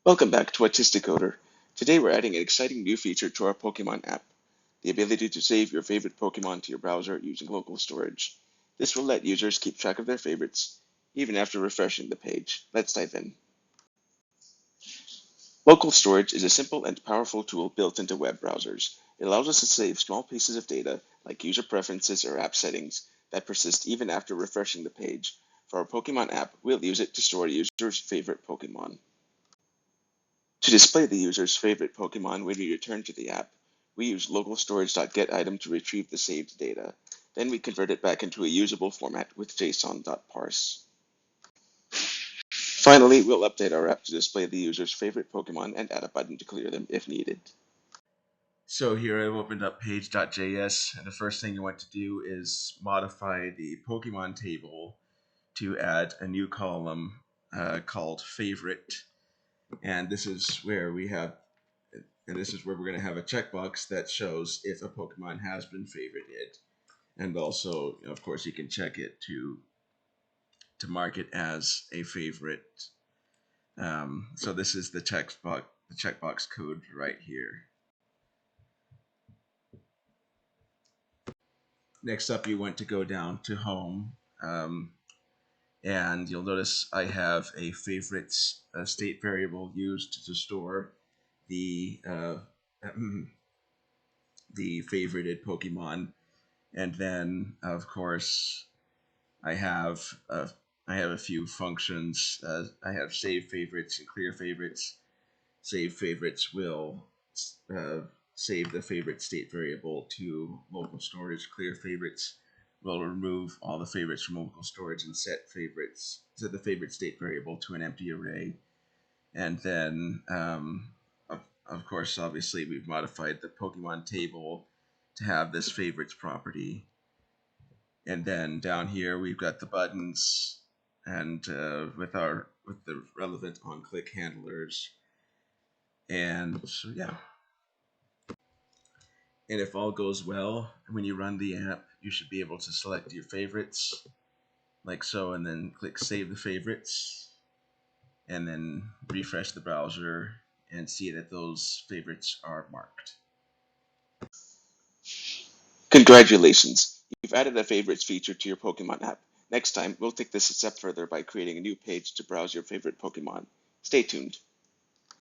Welcome back to Autistic. Today we're adding an exciting new feature to our Pokemon app, the ability to save your favorite Pokemon to your browser using local storage. This will let users keep track of their favorites, even after refreshing the page. Let's dive in. Local storage is a simple and powerful tool built into web browsers. It allows us to save small pieces of data, like user preferences or app settings, that persist even after refreshing the page. For our Pokemon app, we'll use it to store a user's favorite Pokemon. To display the user's favorite Pokemon when we return to the app, we use localStorage.getItem to retrieve the saved data. Then we convert it back into a usable format with json.parse. Finally, we'll update our app to display the user's favorite Pokemon and add a button to clear them if needed. So here I've opened up page.js, and the first thing you want to do is modify the Pokemon table to add a new column called favorite. And this is where we're going to have a checkbox that shows if a Pokemon has been favorited. And also, of course, you can check it to mark it as a favorite. So this is the checkbox code right here. Next up, you want to go down to home, and you'll notice I have a favorites state variable used to store the the favorited Pokemon, and then of course I have a few functions. I have save favorites and clear favorites. Save favorites will uh, save the favorite state variable to local storage. Clear favorites will remove all the favorites from local storage and set the favorite state variable to an empty array. And then, of course, obviously, we've modified the Pokemon table to have this favorites property. And then down here, we've got the buttons and with the relevant on-click handlers. And so, yeah. And if all goes well, when you run the app, you should be able to select your favorites, like so, and then click Save the Favorites, and then refresh the browser and see that those favorites are marked. Congratulations! You've added a favorites feature to your Pokemon app. Next time, we'll take this a step further by creating a new page to browse your favorite Pokemon. Stay tuned.